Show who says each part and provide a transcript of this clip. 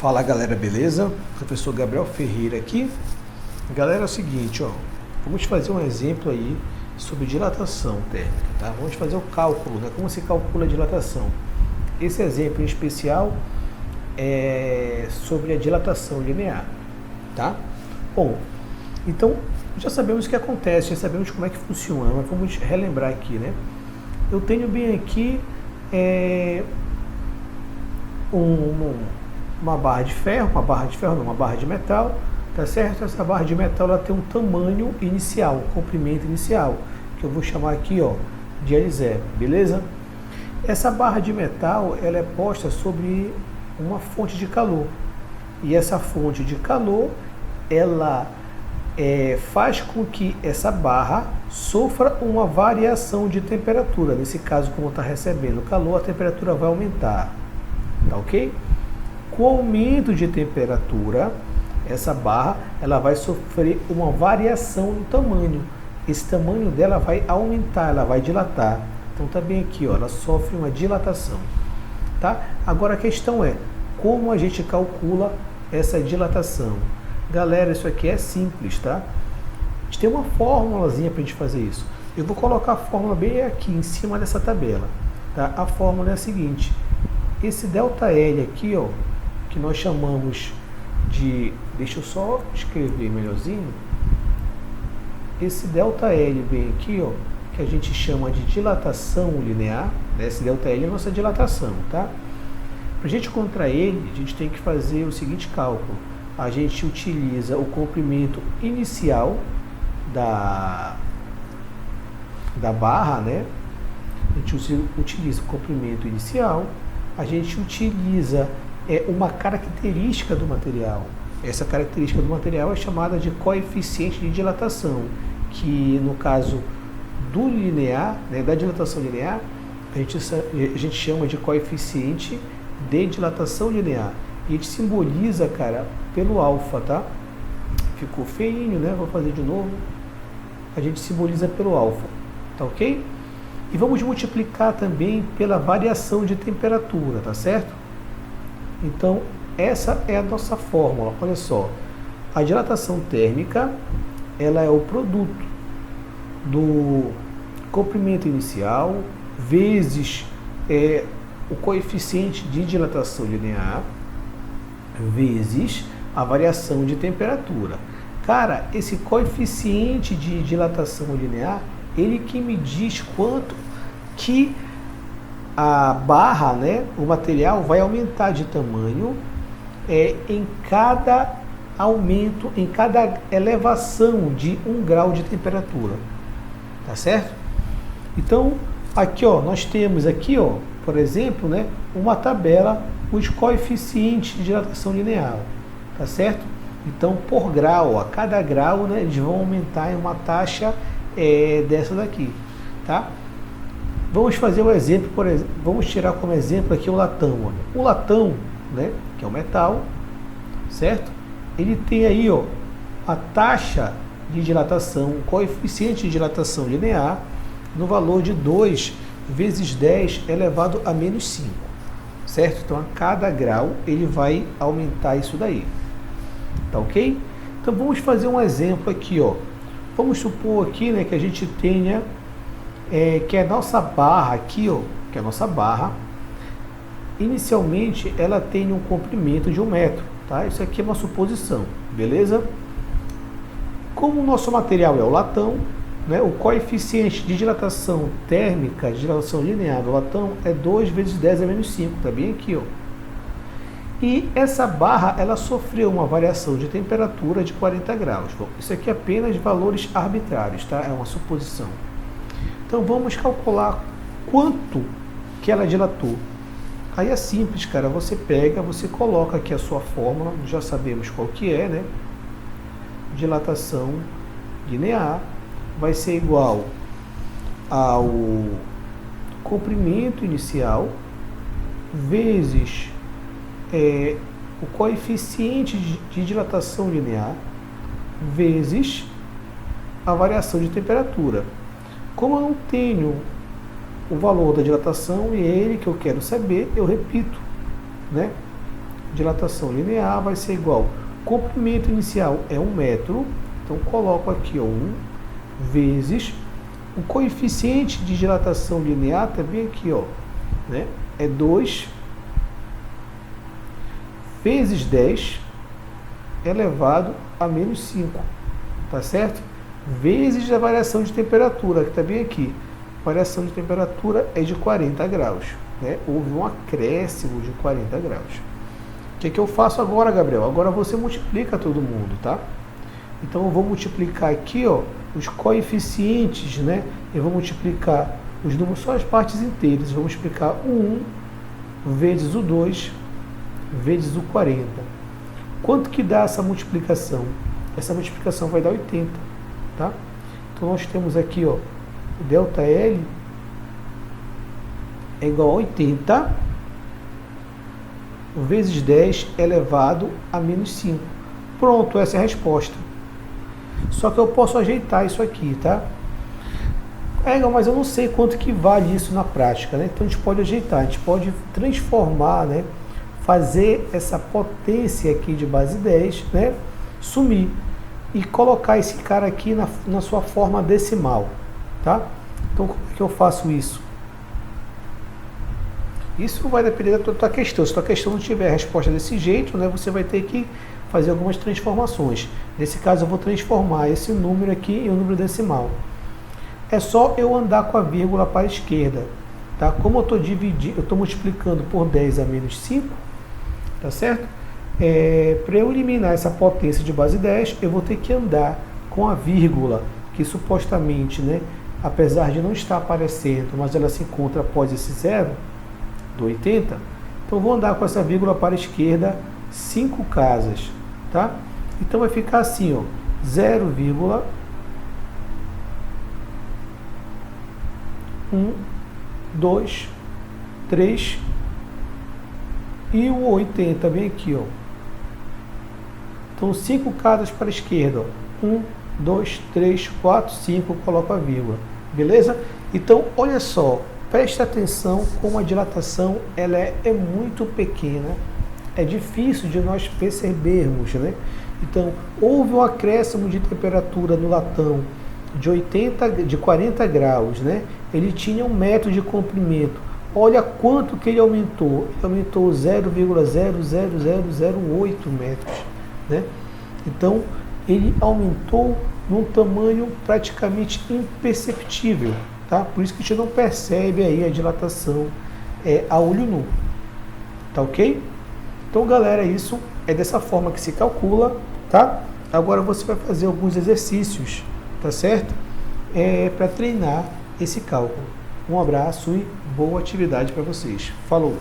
Speaker 1: Fala galera, beleza? Professor Gabriel Ferreira aqui. Galera, é o seguinte, ó, vamos fazer um exemplo aí sobre dilatação térmica, tá? Vamos fazer o cálculo, né? Como se calcula a dilatação. Esse exemplo em especial é sobre a dilatação linear, tá? Bom, então já sabemos o que acontece, já sabemos como é que funciona, mas vamos relembrar aqui, né? Eu tenho bem aqui uma barra de ferro, uma barra de metal, tá certo? Essa barra de metal ela tem um tamanho inicial, um comprimento inicial, que eu vou chamar aqui, ó, de L0, beleza? Essa barra de metal ela é posta sobre uma fonte de calor, e essa fonte de calor ela faz com que essa barra sofra uma variação de temperatura. Nesse caso, como está recebendo calor, a temperatura vai aumentar, tá ok? Com o aumento de temperatura, essa barra ela vai sofrer uma variação no tamanho. Esse tamanho dela vai aumentar, ela vai dilatar. Então tá bem aqui, ó, ela sofre uma dilatação, tá? Agora a questão é, como a gente calcula essa dilatação? Galera, isso aqui é simples, tá? A gente tem uma fórmulazinha para a gente fazer isso. Eu vou colocar a fórmula bem aqui em cima dessa tabela, tá? A fórmula é a seguinte: esse ΔL aqui, ó, que nós chamamos de, deixa eu só escrever melhorzinho, esse ΔL bem aqui, ó, que a gente chama de dilatação linear, né? Esse ΔL é a nossa dilatação, tá? Para a gente encontrar ele, a gente tem que fazer o seguinte cálculo: a gente utiliza o comprimento inicial da barra, né? A gente utiliza o comprimento inicial, a gente utiliza uma característica do material. Essa característica do material é chamada de coeficiente de dilatação, que no caso do linear, né, da dilatação linear, a gente chama de coeficiente de dilatação linear. E a gente simboliza, cara, pelo alfa, tá? Ficou feinho, né? Vou fazer de novo. A gente simboliza pelo alfa, tá ok? E vamos multiplicar também pela variação de temperatura, tá certo? Então, essa é a nossa fórmula. Olha só, a dilatação térmica, ela é o produto do comprimento inicial vezes o coeficiente de dilatação linear vezes a variação de temperatura. Cara, esse coeficiente de dilatação linear, ele que me diz quanto que a barra, né, o material vai aumentar de tamanho em cada aumento, em cada elevação de 1 grau de temperatura, tá certo? Então, aqui, ó, nós temos aqui, ó, por exemplo, né, uma tabela, os coeficientes de dilatação linear, tá certo? Então, por grau, a cada grau, né, eles vão aumentar em uma taxa dessa daqui, tá? Vamos fazer um exemplo, por exemplo, vamos tirar como exemplo aqui o latão. Olha. O latão, né, que é o metal, certo? Ele tem aí, ó, a taxa de dilatação, o coeficiente de dilatação linear no valor de 2 vezes 10 elevado a menos 5, certo? Então, a cada grau ele vai aumentar isso daí, tá ok? Então, vamos fazer um exemplo aqui, ó. Vamos supor aqui, né, que a gente tenha que a nossa barra aqui, ó, que a nossa barra, inicialmente ela tem um comprimento de 1 metro, tá? Isso aqui é uma suposição, beleza? Como o nosso material é o latão, né, o coeficiente de dilatação térmica, de dilatação linear do latão é 2 vezes 10 a menos 5, tá bem aqui, ó. E essa barra, ela sofreu uma variação de temperatura de 40 graus. Bom, isso aqui é apenas valores arbitrários, tá? É uma suposição. Então vamos calcular quanto que ela dilatou. Aí é simples, cara, você pega, você coloca aqui a sua fórmula, já sabemos qual que é, né? Dilatação linear vai ser igual ao comprimento inicial vezes o coeficiente de dilatação linear vezes a variação de temperatura. Como eu não tenho o valor da dilatação e é ele que eu quero saber, eu repito, né? dilatação linear vai ser igual, comprimento inicial é 1 metro, então coloco aqui, ó, 1 vezes o coeficiente de dilatação linear também aqui, ó, né, é 2 vezes 10 elevado a menos 5, tá certo? Vezes a variação de temperatura, que está bem aqui. Variação de temperatura é de 40 graus, né? Houve um acréscimo de 40 graus. O que é que eu faço agora, Gabriel? Agora você multiplica todo mundo, tá? Então eu vou multiplicar aqui, ó, os coeficientes, né? Eu vou multiplicar os números, só as partes inteiras. Eu vou multiplicar o 1 vezes o 2 vezes o 40. Quanto que dá essa multiplicação? Essa multiplicação vai dar 80, tá? Então nós temos aqui, ó, o ΔL é igual a 80 vezes 10 elevado a menos 5. Pronto, essa é a resposta. Só que eu posso ajeitar isso aqui, tá? Mas eu não sei quanto que vale isso na prática, né? Então a gente pode ajeitar, a gente pode transformar, né? Fazer essa potência aqui de base 10, né? Sumir e colocar esse cara aqui na sua forma decimal, tá? Então como é que eu faço isso? Isso vai depender da tua questão. Se a tua questão não tiver a resposta desse jeito, né? Você vai ter que fazer algumas transformações. Nesse caso eu vou transformar esse número aqui em um número decimal. É só eu andar com a vírgula para a esquerda, tá? Como eu estou dividindo, eu estou multiplicando por 10 a menos 5, tá certo? Para eu eliminar essa potência de base 10, eu vou ter que andar com a vírgula, que supostamente, né, apesar de não estar aparecendo, mas ela se encontra após esse zero, do 80, então eu vou andar com essa vírgula para a esquerda 5 casas, tá? Então vai ficar assim, ó, 0,1, 2, 3 e o 80 bem aqui, ó. Então 5 casas para a esquerda, ó. 1, 2, 3, 4, 5, coloco a vírgula, beleza? Então olha só, preste atenção como a dilatação ela é muito pequena, é difícil de nós percebermos, né? Então houve um acréscimo de temperatura no latão de 40 graus, né? Ele tinha 1 metro de comprimento. Olha quanto que ele aumentou. Ele aumentou 0,00008 metros, né? Então, ele aumentou num tamanho praticamente imperceptível, tá? Por isso que a gente não percebe aí a dilatação a olho nu, tá ok? Então, galera, isso é dessa forma que se calcula, tá? Agora você vai fazer alguns exercícios, tá certo? Para treinar esse cálculo. Um abraço e boa atividade para vocês. Falou!